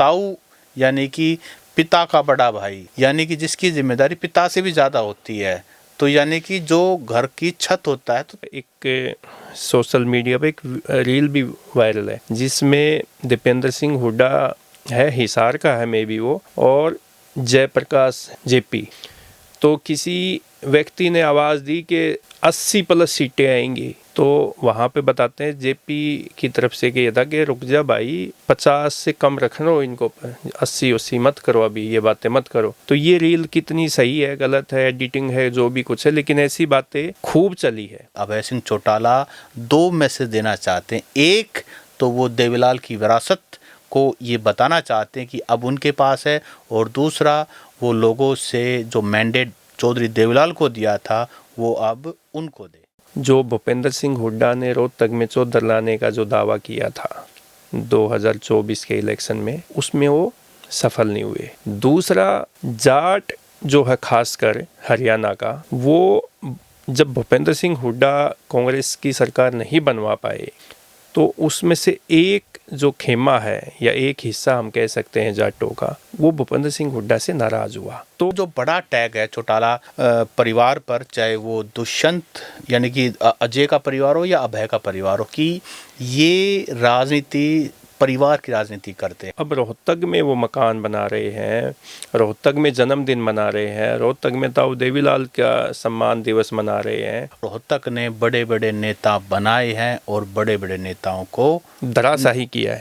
ताऊ यानी कि पिता का बड़ा भाई, यानी कि जिसकी जिम्मेदारी पिता से भी ज़्यादा होती है, तो यानी कि जो घर की छत होता है। तो एक सोशल मीडिया पे एक रील भी वायरल है जिसमें दीपेंद्र सिंह हुड्डा है, हिसार का है मे बी वो, और जयप्रकाश जेपी। तो किसी व्यक्ति ने आवाज़ दी कि 80 प्लस सीटें आएंगी, तो वहाँ पे बताते हैं जेपी की तरफ से कि था कि रुक जा भाई, 50 से कम रख लो इनको, 80 मत करो, अभी ये बातें मत करो। तो ये रील कितनी सही है, गलत है, एडिटिंग है, जो भी कुछ है, लेकिन ऐसी बातें खूब चली है। अभय सिंह चौटाला 2 मैसेज देना चाहते हैं। एक तो वो देवीलाल की विरासत को ये बताना चाहते हैं कि अब उनके पास है, और दूसरा वो लोगों से जो मैंडेट चौधरी देवीलाल को दिया था वो अब उनको दे। जो भूपेंद्र सिंह हुड्डा ने रोहतक में चौधर लाने का जो दावा किया था 2024 के इलेक्शन में, उसमें वो सफल नहीं हुए। दूसरा, जाट जो है खासकर हरियाणा का, वो जब भूपेंद्र सिंह हुड्डा कांग्रेस की सरकार नहीं बनवा पाए, तो उसमें से एक जो खेमा है या एक हिस्सा हम कह सकते हैं जाटों का, वो भूपेंद्र सिंह हुड्डा से नाराज हुआ। तो जो बड़ा टैग है चौटाला परिवार पर, चाहे वो दुष्यंत यानी कि अजय का परिवार हो या अभय का परिवार हो, कि ये राजनीति परिवार की राजनीति करते हैं। अब रोहतक में वो मकान बना रहे हैं, रोहतक में जन्मदिन मना रहे हैं, रोहतक में ताऊ देवीलाल का सम्मान दिवस मना रहे हैं। रोहतक ने बड़े बड़े नेता बनाए हैं और बड़े बड़े नेताओं को धराशाही किया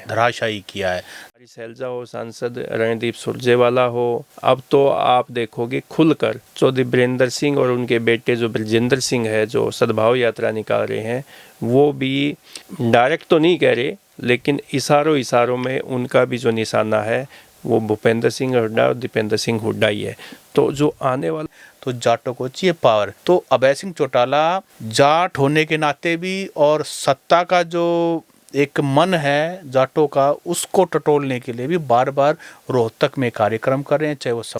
है। शैलजा हो, सांसद रणदीप सुरजेवाला हो, अब तो आप देखोगे खुलकर चौधरी बीरेंद्र सिंह और उनके बेटे जो ब्रजेंद्र सिंह है, जो सद्भाव यात्रा निकाल रहे हैं, वो भी डायरेक्ट तो नहीं कह रहे, लेकिन इशारों में उनका भी जो निशाना है वो भूपेंद्र सिंह हुड्डा और दीपेंद्र सिंह हुड्डा ही है। तो जो आने वाला, तो जाटों को चाहिए पावर। तो अभय सिंह चौटाला जाट होने के नाते भी, और सत्ता का जो एक मन है जाटों का, उसको टटोलने के लिए भी बार बार रोहतक में कार्यक्रम कर रहे हैं, चाहे वो सब।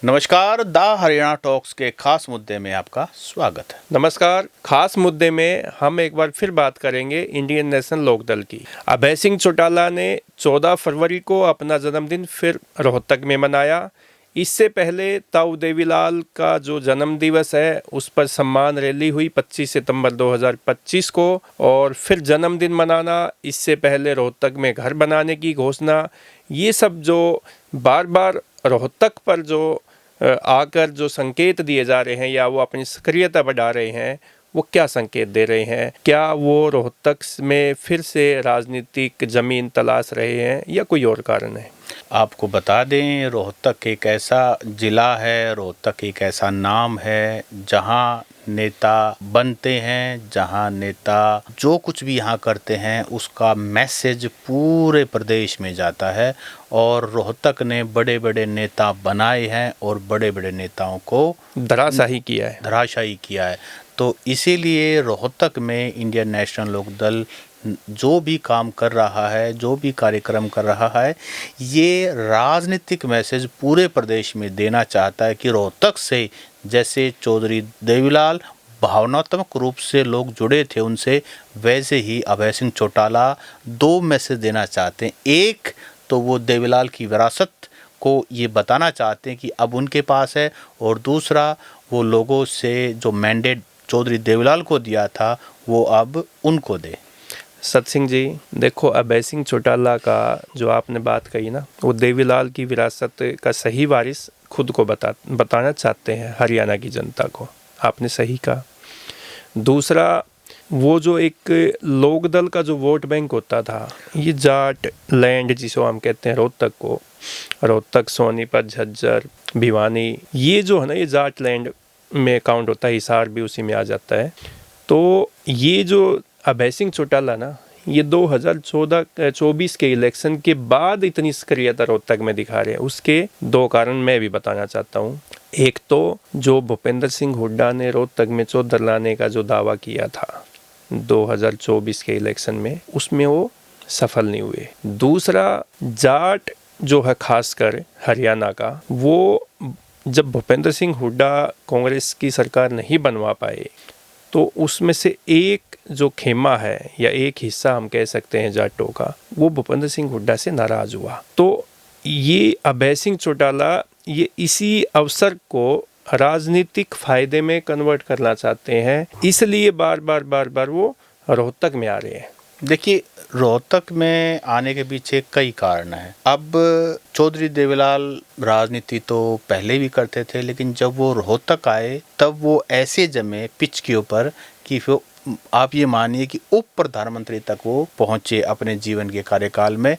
नमस्कार, द हरियाणा टॉक्स के खास मुद्दे में आपका स्वागत है। नमस्कार। खास मुद्दे में हम एक बार फिर बात करेंगे इंडियन नेशनल लोकदल की। अभय सिंह चौटाला ने 14 फरवरी को अपना जन्मदिन फिर रोहतक में मनाया। इससे पहले ताऊ देवीलाल का जो जन्म दिवस है उस पर सम्मान रैली हुई 25 सितंबर 2025 को, और फिर जन्मदिन मनाना, इससे पहले रोहतक में घर बनाने की घोषणा, ये सब जो बार बार रोहतक पर जो आकर जो संकेत दिए जा रहे हैं या वो अपनी सक्रियता बढ़ा रहे हैं, वो क्या संकेत दे रहे हैं? क्या वो रोहतक में फिर से राजनीतिक जमीन तलाश रहे हैं या कोई और कारण है? आपको बता दें, रोहतक एक ऐसा जिला है, रोहतक एक ऐसा नाम है जहां नेता बनते हैं, जहां नेता जो कुछ भी यहाँ करते हैं उसका मैसेज पूरे प्रदेश में जाता है, और रोहतक ने बड़े बड़े नेता बनाए हैं और बड़े बड़े नेताओं को धराशाही किया है। तो इसीलिए रोहतक में इंडियन नेशनल लोकदल जो भी काम कर रहा है, जो भी कार्यक्रम कर रहा है, ये राजनीतिक मैसेज पूरे प्रदेश में देना चाहता है कि रोहतक से जैसे चौधरी देवीलाल भावनात्मक रूप से लोग जुड़े थे उनसे, वैसे ही अभय सिंह चौटाला 2 मैसेज देना चाहते हैं। एक तो वो देवीलाल की विरासत को ये बताना चाहते हैं कि अब उनके पास है, और दूसरा वो लोगों से जो मैंडेट चौधरी देवीलाल को दिया था वो अब उनको दे। सत सिंह जी, देखो, अभय सिंह चौटाला का जो आपने बात कही ना, वो देवीलाल की विरासत का सही वारिस खुद को बताना चाहते हैं हरियाणा की जनता को। आपने सही कहा। दूसरा, वो जो एक लोकदल का जो वोट बैंक होता था, ये जाट लैंड जिसको हम कहते हैं रोहतक को, रोहतक, सोनीपत, झज्जर, भिवानी, ये जो है ना, ये जाट लैंड में काउंट होता है, हिसार भी उसी में आ जाता है। तो ये जो अभय सिंह चौटाला ना, ये 2024 के इलेक्शन के बाद इतनी सक्रियता रोहतक में दिखा रहे हैं। उसके 2 कारण मैं भी बताना चाहता हूँ। एक तो जो भूपेंद्र सिंह हुड्डा ने रोहतक में चौधर लाने का जो दावा किया था 2024 के इलेक्शन में, उसमें वो सफल नहीं हुए। दूसरा, जाट जो है खासकर हरियाणा का, वो जब भूपेंद्र सिंह हुड्डा कांग्रेस की सरकार नहीं बनवा पाए, तो उसमें से एक जो खेमा है या एक हिस्सा हम कह सकते हैं जाटों का, वो भूपेंद्र सिंह हुड्डा से नाराज हुआ। तो ये अभय सिंह चौटाला ये इसी अवसर को राजनीतिक फायदे में कन्वर्ट करना चाहते हैं, इसलिए बार बार वो रोहतक में आ रहे हैं। देखिए, रोहतक में आने के पीछे कई कारण हैं। अब चौधरी देवीलाल राजनीति तो पहले भी करते थे, लेकिन जब वो रोहतक आए तब वो ऐसे जमे पिच के ऊपर कि फिर आप ये मानिए कि उप प्रधानमंत्री तक वो पहुंचे अपने जीवन के कार्यकाल में।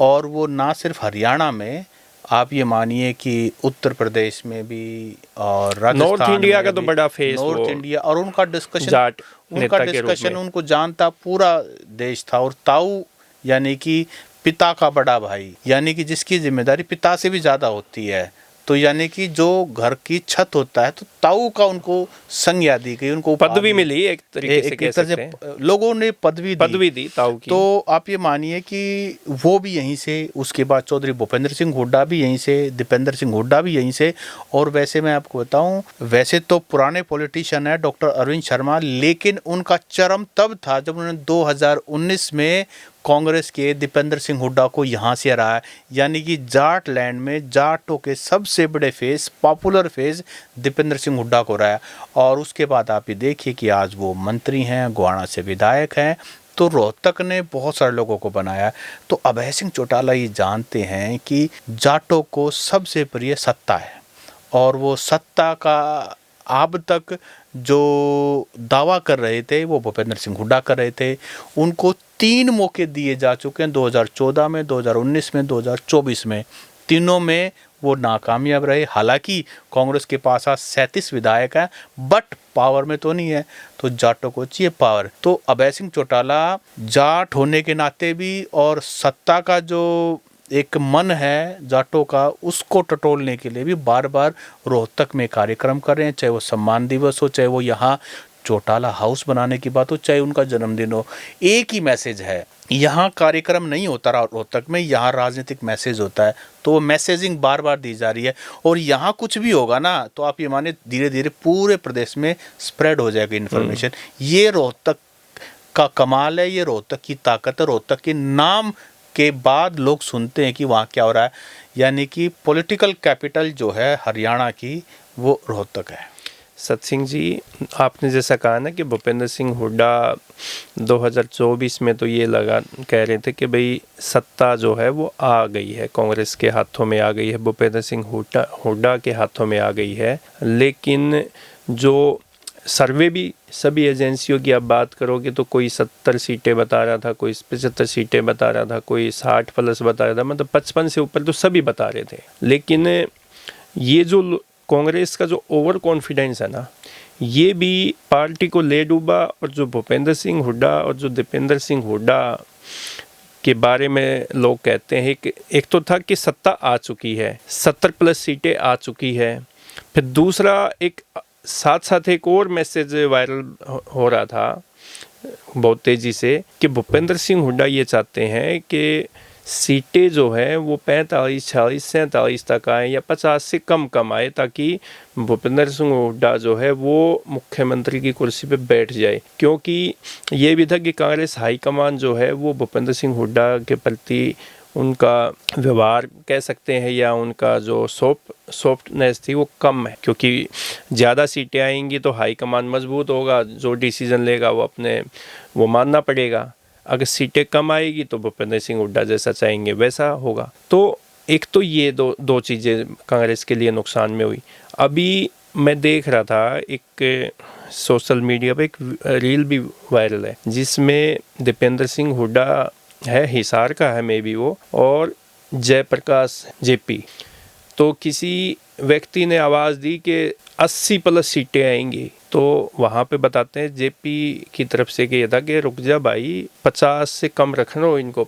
और वो ना सिर्फ हरियाणा में, आप ये मानिए कि उत्तर प्रदेश में भी और राजस्थान, नॉर्थ इंडिया का तो बड़ा फेस, नॉर्थ इंडिया, और उनका डिस्कशन उनको जानता पूरा देश था। और ताऊ यानी कि पिता का बड़ा भाई, यानी कि जिसकी जिम्मेदारी पिता से भी ज़्यादा होती है, तो यानी कि जो घर की छत होता है, तो ताऊ का उनको संज्ञा दी गई, उनको पदवी मिली एक तरीके से कह सकते हैं। लोगों ने पदवी दी ताऊ की। तो आप ये मानिए कि वो भी यहीं से, उसके बाद चौधरी भूपेंद्र सिंह हुड्डा भी यहीं से, दीपेंद्र सिंह हुड्डा भी यहीं से। और वैसे मैं आपको बताऊं, वैसे तो पुराने पॉलिटिशियन है डॉक्टर अरविंद शर्मा, लेकिन उनका चरम तब था जब उन्होंने 2019 में कांग्रेस के दीपेंद्र सिंह हुड्डा को यहाँ से हराया। यानी कि जाट लैंड में जाटों के सबसे बड़े face, popular face Deepender Singh Hooda को रहा। और उसके बाद आप ये देखिए कि आज वो मंत्री हैं, गोहाना से विधायक हैं। तो रोहतक ने बहुत सारे लोगों को बनाया। तो अभय सिंह चौटाला ये जानते हैं कि जाटों को सबसे प्रिय सत्ता है, और वो सत्ता का अब तक जो दावा कर रहे थे वो भूपेंद्र सिंह हुड्डा कर रहे थे। उनको 3 मौके दिए जा चुके हैं, 2014 में, 2019 में, 2024 में। तीनों में वो नाकामयाब रहे। हालांकि कांग्रेस के पास आज 37 विधायक हैं, बट पावर में तो नहीं है। तो जाटों को चाहिए पावर। तो अभय सिंह चौटाला जाट होने के नाते भी, और सत्ता का जो एक मन है जाटों का, उसको टटोलने के लिए भी बार बार रोहतक में कार्यक्रम कर रहे हैं। चाहे वो सम्मान दिवस हो, चाहे वो यहाँ चौटाला हाउस बनाने की बात हो, चाहे उनका जन्मदिन हो, एक ही मैसेज है। यहाँ कार्यक्रम नहीं होता रोहतक में, यहाँ राजनीतिक मैसेज होता है। तो वो मैसेजिंग बार बार दी जा रही है। और यहाँ कुछ भी होगा ना, तो आप ये माने धीरे धीरे पूरे प्रदेश में स्प्रेड हो जाएगा इन्फॉर्मेशन। ये रोहतक का कमाल है, ये रोहतक की ताकत है। रोहतक के नाम के बाद लोग सुनते हैं कि वहाँ क्या हो रहा है। यानी कि पॉलिटिकल कैपिटल जो है हरियाणा की, वो रोहतक है। सत सिंह जी, आपने जैसा कहा ना कि भूपेंद्र सिंह हुड्डा 2024 में तो ये कह रहे थे कि भाई सत्ता जो है वो आ गई है, कांग्रेस के हाथों में आ गई है, भूपेंद्र सिंह हुड्डा के हाथों में आ गई है। लेकिन जो सर्वे भी सभी एजेंसियों की आप बात करोगे तो कोई 70 सीटें बता रहा था, कोई 75 सीटें बता रहा था, कोई 60 प्लस बता रहा था, मतलब 55 से ऊपर तो सभी बता रहे थे। लेकिन ये जो कांग्रेस का जो ओवर कॉन्फिडेंस है ना, ये भी पार्टी को ले डूबा। और जो भूपेंद्र सिंह हुड्डा और जो दीपेंद्र सिंह हुड्डा के बारे में लोग कहते हैं कि एक तो था कि सत्ता आ चुकी है, 70 प्लस सीटें आ चुकी है। फिर दूसरा एक साथ एक और मैसेज वायरल हो रहा था बहुत तेज़ी से कि भूपेंद्र सिंह हुड्डा ये चाहते हैं कि सीटें जो है वो 45, 46, 47 तक आए या 50 से कम आए, ताकि भूपेंद्र सिंह हुड्डा जो है वो मुख्यमंत्री की कुर्सी पे बैठ जाए। क्योंकि ये भी था कि कांग्रेस हाईकमान जो है वो भूपेंद्र सिंह हुड्डा के प्रति उनका व्यवहार कह सकते हैं या उनका जो सॉफ्टनेस थी वो कम है। क्योंकि ज़्यादा सीटें आएंगी तो हाईकमान मजबूत होगा, जो डिसीज़न लेगा वो मानना पड़ेगा। अगर सीटें कम आएगी तो भूपेंद्र सिंह हुड्डा जैसा चाहेंगे वैसा होगा। तो एक तो ये दो चीज़ें कांग्रेस के लिए नुकसान में हुई। अभी मैं देख रहा था एक सोशल मीडिया पे एक रील भी वायरल है जिसमें दीपेंद्र सिंह हुड्डा है, हिसार का है मे बी वो, और जयप्रकाश जेपी। तो किसी व्यक्ति ने आवाज़ दी कि 80 प्लस सीटें आएंगी। तो वहाँ पे बताते हैं जेपी की तरफ से कि ये था कि रुक जा भाई, 50 से कम रखना हो इनको,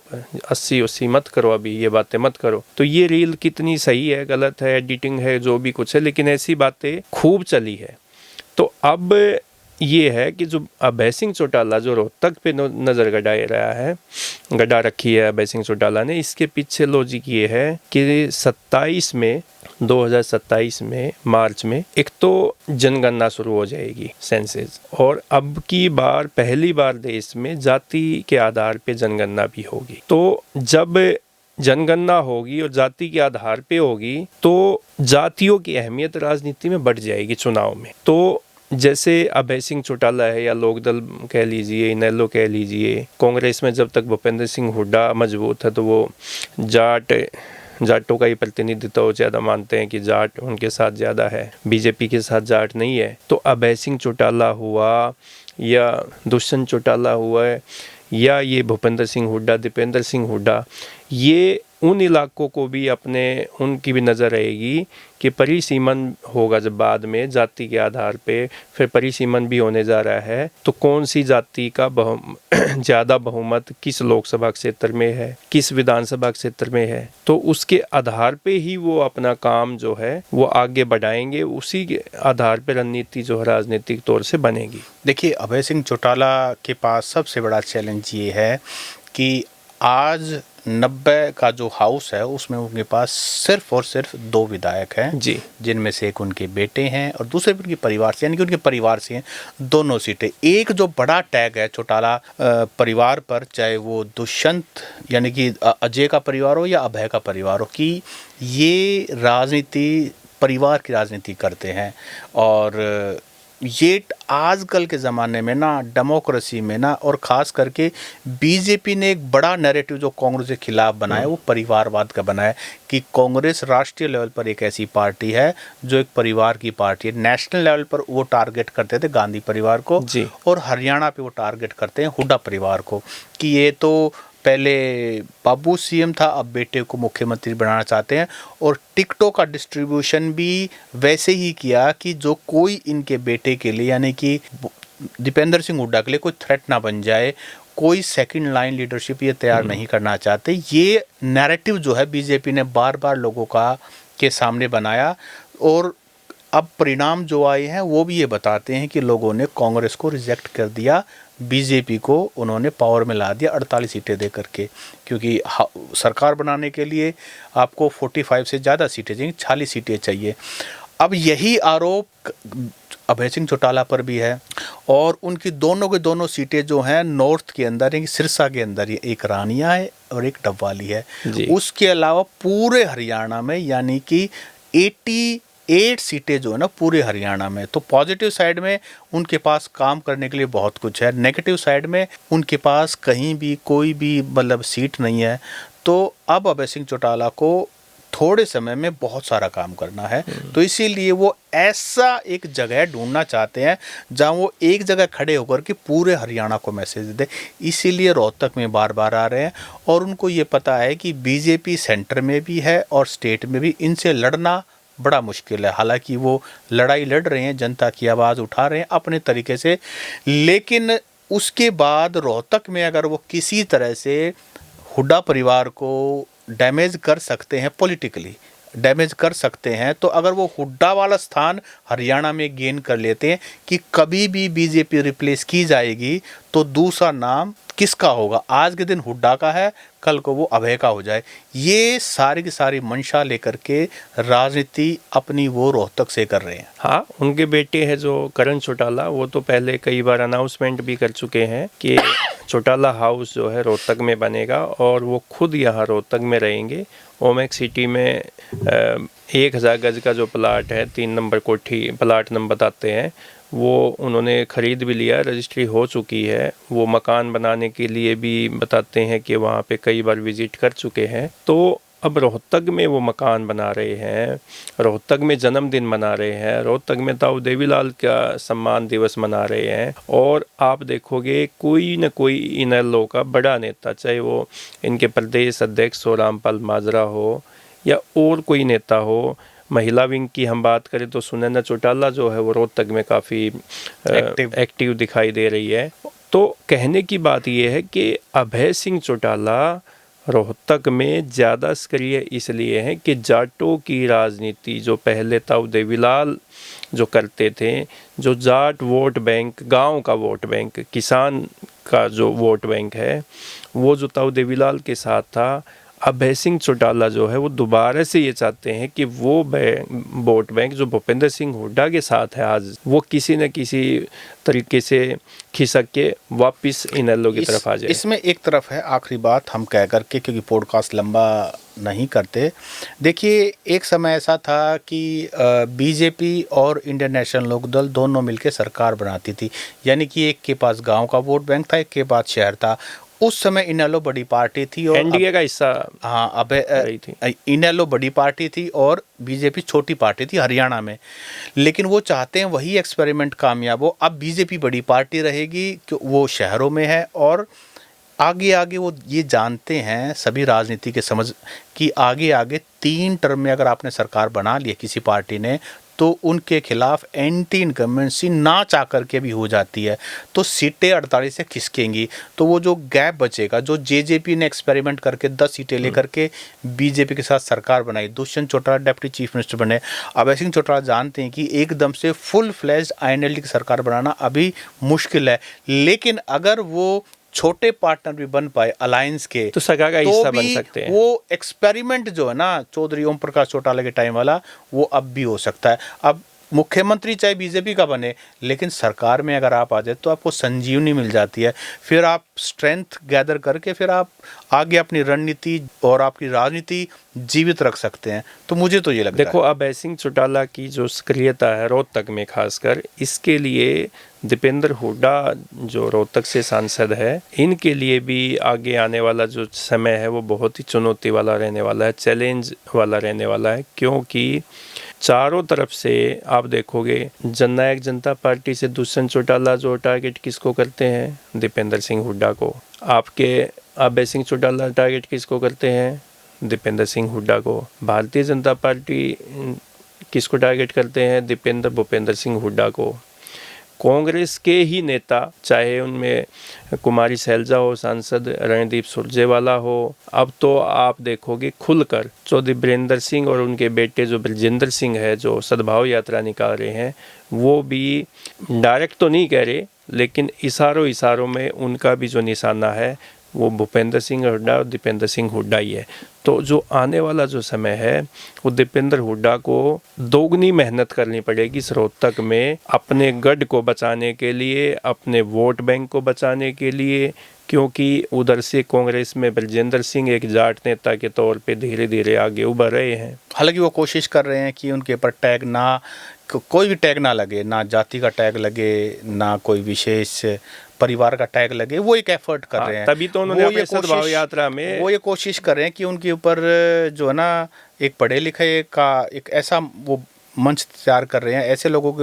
80 मत करो, अभी ये बातें मत करो। तो ये रील कितनी सही है गलत है, एडिटिंग है जो भी कुछ है, लेकिन ऐसी बातें खूब चली है। तो अब ये है कि जो अभय सिंह चौटाला जो रोहतक पे नज़र गड़ा रखी है अभय सिंह चौटाला ने, इसके पीछे लॉजिक ये है कि 2027 में मार्च में एक तो जनगणना शुरू हो जाएगी, सेंसस, और अब की बार पहली बार देश में जाति के आधार पे जनगणना भी होगी। तो जब जनगणना होगी और जाति के आधार पे होगी तो जातियों की अहमियत राजनीति में बढ़ जाएगी चुनाव में। तो जैसे अभय सिंह चौटाला है या लोकदल कह लीजिए, इनेलो कह लीजिए, कांग्रेस में जब तक भूपेंद्र सिंह हुड्डा मजबूत है तो वो जाटों का ही प्रतिनिधित्व ज़्यादा मानते हैं कि जाट उनके साथ ज़्यादा है, बीजेपी के साथ जाट नहीं है। तो अभय सिंह चौटाला हुआ या दुष्यंत चौटाला हुआ या ये भूपेंद्र सिंह हुड्डा, दीपेंद्र सिंह हुड्डा, ये उन इलाकों को भी उनकी भी नज़र रहेगी कि परिसीमन होगा जब बाद में जाति के आधार पे, फिर परिसीमन भी होने जा रहा है, तो कौन सी जाति का ज़्यादा बहुमत किस लोकसभा क्षेत्र में है, किस विधानसभा क्षेत्र में है, तो उसके आधार पे ही वो अपना काम जो है वो आगे बढ़ाएंगे, उसी के आधार पे रणनीति जो है राजनीतिक तौर से बनेगी। देखिए, अभय सिंह चौटाला के पास सबसे बड़ा चैलेंज ये है कि आज 90 का जो हाउस है उसमें उनके पास सिर्फ और सिर्फ 2 विधायक हैं जी, जिनमें से एक उनके बेटे हैं और दूसरे भी उनके परिवार से, यानी कि उनके परिवार से हैं दोनों सीटें। एक जो बड़ा टैग है चौटाला परिवार पर, चाहे वो दुष्यंत यानी कि अजय का परिवार हो या अभय का परिवार हो, कि ये राजनीति परिवार की राजनीति करते हैं। और ये आजकल के ज़माने में ना, डेमोक्रेसी में ना, और ख़ास करके बीजेपी ने एक बड़ा नैरेटिव जो कांग्रेस के खिलाफ बनाया वो परिवारवाद का बनाया कि कांग्रेस राष्ट्रीय लेवल पर एक ऐसी पार्टी है जो एक परिवार की पार्टी है। नेशनल लेवल पर वो टारगेट करते थे गांधी परिवार को जी, और हरियाणा पे वो टारगेट करते हैं हुड्डा परिवार को कि ये तो पहले बाबू सीएम था, अब बेटे को मुख्यमंत्री बनाना चाहते हैं। और टिकटों का डिस्ट्रीब्यूशन भी वैसे ही किया कि जो कोई इनके बेटे के लिए, यानी कि दीपेंद्र सिंह हुड्डा के लिए कोई थ्रेट ना बन जाए, कोई सेकंड लाइन लीडरशिप ये तैयार नहीं करना चाहते। ये नैरेटिव जो है बीजेपी ने बार बार लोगों के सामने बनाया और अब परिणाम जो आए हैं वो भी ये बताते हैं कि लोगों ने कांग्रेस को रिजेक्ट कर दिया, बीजेपी को उन्होंने पावर में ला दिया 48 सीटें दे करके, क्योंकि सरकार बनाने के लिए आपको 45 से ज़्यादा सीटें चाहिए, 40 सीटें चाहिए। अब यही आरोप अभय सिंह चौटाला पर भी है और उनकी दोनों के दोनों सीटें जो हैं नॉर्थ के अंदर, सिरसा के अंदर, ये एक रानिया है और एक डबवाली है। उसके अलावा पूरे हरियाणा में यानी कि 88 सीटें जो है ना पूरे हरियाणा में। तो पॉजिटिव साइड में उनके पास काम करने के लिए बहुत कुछ है, नेगेटिव साइड में उनके पास कहीं भी कोई भी मतलब सीट नहीं है। तो अब अभय सिंह चौटाला को थोड़े समय में बहुत सारा काम करना है, तो इसीलिए वो ऐसा एक जगह ढूंढना चाहते हैं जहां वो एक जगह खड़े होकर के पूरे हरियाणा को मैसेज दे। इसीलिए रोहतक में बार बार आ रहे हैं और उनको ये पता है कि बीजेपी सेंटर में भी है और स्टेट में भी, इनसे लड़ना बड़ा मुश्किल है। हालांकि वो लड़ाई लड़ रहे हैं, जनता की आवाज़ उठा रहे हैं अपने तरीके से, लेकिन उसके बाद रोहतक में अगर वो किसी तरह से हुड्डा परिवार को डैमेज कर सकते हैं, पॉलिटिकली डैमेज कर सकते हैं, तो अगर वो हुड्डा वाला स्थान हरियाणा में गेन कर लेते हैं कि कभी भी बीजेपी रिप्लेस की जाएगी तो दूसरा नाम किसका होगा, आज के दिन हुड्डा का है, कल को वो अभय का हो जाए। ये सारी की सारी मंशा लेकर के राजनीति अपनी वो रोहतक से कर रहे हैं। हाँ, उनके बेटे हैं जो करण चौटाला, वो तो पहले कई बार अनाउंसमेंट भी कर चुके हैं कि चौटाला हाउस जो है रोहतक में बनेगा और वो खुद यहाँ रोहतक में रहेंगे। ओमेक्स सिटी में 1000 गज का जो प्लाट है, 3 नंबर कोठी प्लाट नंबर बताते हैं, वो उन्होंने ख़रीद भी लिया, रजिस्ट्री हो चुकी है। वो मकान बनाने के लिए भी बताते हैं कि वहाँ पे कई बार विजिट कर चुके हैं। तो अब रोहतक में वो मकान बना रहे हैं, रोहतक में जन्मदिन मना रहे हैं, रोहतक में ताऊ देवीलाल का सम्मान दिवस मना रहे हैं। और आप देखोगे कोई न कोई इनेलो का बड़ा नेता, चाहे वो इनके प्रदेश अध्यक्ष हो रामपाल माजरा हो या और कोई नेता हो, महिला विंग की हम बात करें तो सुनैना चौटाला जो है वो रोहतक में काफ़ी एक्टिव दिखाई दे रही है। तो कहने की बात ये है कि अभय सिंह चौटाला रोहतक में ज़्यादा सक्रिय इसलिए हैं कि जाटों की राजनीति जो पहले ताऊ देवीलाल जो करते थे, जो जाट वोट बैंक, गांव का वोट बैंक, किसान का जो वोट बैंक है, वो जो ताऊ देवीलाल के साथ था, अभय सिंह चौटाला जो है वो दोबारा से ये चाहते हैं कि वो वोट बैंक जो भूपेंद्र सिंह हुड्डा के साथ है आज, वो किसी न किसी तरीके से खिसक के वापस इनेलो की तरफ आ जाए। इसमें एक तरफ है, आखिरी बात हम कह करके, क्योंकि पॉडकास्ट लंबा नहीं करते। देखिए, एक समय ऐसा था कि बीजेपी और इंडियन नेशनल लोकदल दोनों मिलकर सरकार बनाती थी, यानी कि एक के पास गांव का वोट बैंक था, एक के पास शहर था। उस समय इनेलो बड़ी पार्टी थी और एनडीए का हिस्सा, हाँ, अब इनेलो बड़ी पार्टी थी और बीजेपी छोटी पार्टी थी हरियाणा में। लेकिन वो चाहते हैं वही एक्सपेरिमेंट कामयाब हो। अब बीजेपी बड़ी पार्टी रहेगी कि वो शहरों में है, और आगे आगे वो ये जानते हैं सभी राजनीति के समझ कि आगे आगे 3 टर्म में अगर आपने सरकार बना ली किसी पार्टी ने, तो उनके खिलाफ एंटी इनकम्बेंसी ना चाह करके भी हो जाती है, तो सीटें 48 से खिसकेंगी। तो वो जो गैप बचेगा, जो जेजेपी ने एक्सपेरिमेंट करके 10 सीटें लेकर के बीजेपी के साथ सरकार बनाई, Dushyant Chautala deputy chief minister बने, अभय सिंह चौटाला जानते हैं कि एकदम से फुल फ्लेज्ड आईएनएलडी की सरकार बनाना अभी मुश्किल है। लेकिन अगर वो छोटे पार्टनर भी बन पाए अलायंस के, तो सगा का हिस्सा बन सकते हैं। वो एक्सपेरिमेंट जो है ना चौधरी ओम प्रकाश चौटाला के टाइम वाला, वो अब भी हो सकता है। अब मुख्यमंत्री चाहे बीजेपी का बने, लेकिन सरकार में अगर आप आ जाए तो आपको संजीवनी मिल जाती है। फिर आप स्ट्रेंथ गैदर करके फिर आप आगे अपनी रणनीति और आपकी राजनीति जीवित रख सकते हैं। तो मुझे तो ये लगता है। देखो, अभय सिंह चौटाला की जो सक्रियता है रोहतक में खासकर, इसके लिए दीपेंद्र हुड्डा जो रोहतक से सांसद है, इनके लिए भी आगे आने वाला जो समय है वो बहुत ही चुनौती वाला रहने वाला है, चैलेंज वाला रहने वाला है। क्योंकि चारों तरफ से आप देखोगे, जननायक जनता पार्टी से दुष्यंत चौटाला जो टारगेट किसको करते हैं? दीपेंद्र सिंह हुड्डा को। आपके अभय सिंह चौटाला टारगेट किसको करते हैं? दीपेंद्र सिंह हुड्डा को। भारतीय जनता पार्टी किसको टारगेट करते हैं? भूपेंद्र सिंह हुड्डा को। कांग्रेस के ही नेता, चाहे उनमें कुमारी सैलजा हो, सांसद रणदीप सुरजेवाला हो, अब तो आप देखोगे खुलकर चौधरी बीरेंद्र सिंह और उनके बेटे जो ब्रजेंद्र सिंह है, जो सद्भाव यात्रा निकाल रहे हैं, वो भी डायरेक्ट तो नहीं कह रहे, लेकिन इशारों में उनका भी जो निशाना है वो भूपेंद्र सिंह हुड्डा और दीपेंद्र सिंह हुड्डा ही है। तो जो आने वाला जो समय है वो दीपेंद्र हुड्डा को दोगुनी मेहनत करनी पड़ेगी इस रोहतक में, अपने गढ़ को बचाने के लिए, अपने वोट बैंक को बचाने के लिए। क्योंकि उधर से कांग्रेस में ब्रजेंद्र सिंह एक जाट नेता के तौर पे धीरे धीरे आगे उभर रहे हैं। हालांकि वो कोशिश कर रहे हैं कि उनके ऊपर टैग ना, कोई भी टैग ना लगे, ना जाति का टैग लगे, ना कोई विशेष परिवार का टैग लगे। वो एक एफर्ट कर रहे हैं। तभी तो उन्होंने अपने सद्भाव यात्रा में वो ये कोशिश कर रहे हैं कि उनके ऊपर जो है ना एक पढ़े लिखे का एक ऐसा वो मंच तैयार कर रहे हैं, ऐसे लोगों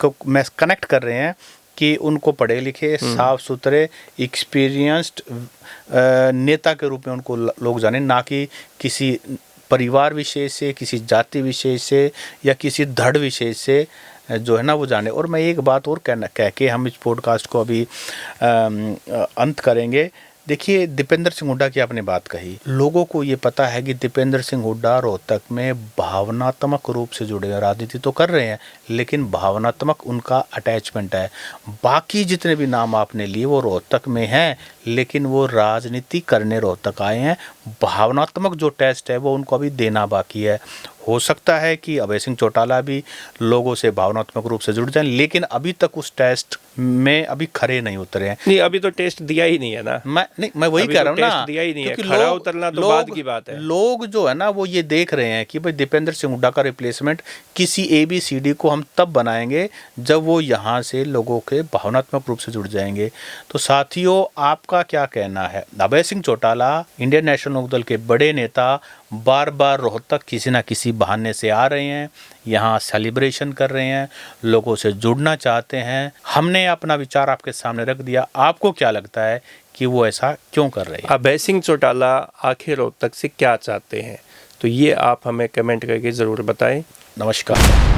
को मैं कनेक्ट कर रहे हैं कि उनको पढ़े लिखे, साफ सुथरे, एक्सपीरियंस्ड नेता के रूप में उनको लोग जाने, ना कि किसी परिवार विशेष से, किसी जाति विशेष से या किसी धड़ विशेष से जो है ना वो जाने। और मैं एक बात और कह के हम इस पॉडकास्ट को अभी अंत करेंगे। देखिए, दीपेंद्र सिंह हुड्डा की आपने बात कही, लोगों को ये पता है कि दीपेंद्र सिंह हुड्डा रोहतक में भावनात्मक रूप से जुड़े हैं, राजनीति तो कर रहे हैं लेकिन भावनात्मक उनका अटैचमेंट है। बाकी जितने भी नाम आपने लिए वो रोहतक में हैं, लेकिन वो राजनीति करने रोहतक आए हैं। भावनात्मक जो टेस्ट है वो उनको अभी देना बाकी है। हो सकता है कि अभय सिंह चौटाला भी लोगों से भावनात्मक रूप से जुड़ जाएं, लेकिन अभी तक उस टेस्ट में अभी खरे नहीं उतरे हैं। नहीं, अभी तो टेस्ट दिया ही नहीं है ना। मैं वही कह रहा हूँ ना, दिया ही नहीं है, क्योंकि खरा उतरना तो बाद की बात है। लोग जो है ना वो ये देख रहे हैं कि भाई दीपेंद्र सिंह हुड्डा का रिप्लेसमेंट किसी ABCD को हम तब बनाएंगे जब वो यहाँ से लोगों के भावनात्मक रूप से जुड़ जाएंगे। तो साथियों, आपका क्या कहना है? अभय सिंह चौटाला इंडियन नेशनल लोकदल के बड़े नेता बार बार रोहतक किसी ना किसी बहाने से आ रहे हैं, यहाँ सेलिब्रेशन कर रहे हैं, लोगों से जुड़ना चाहते हैं। हमने अपना विचार आपके सामने रख दिया। आपको क्या लगता है कि वो ऐसा क्यों कर रहे हैं? अभय सिंह चौटाला आखिर रोहतक से क्या चाहते हैं? तो ये आप हमें कमेंट करके ज़रूर बताएं। नमस्कार।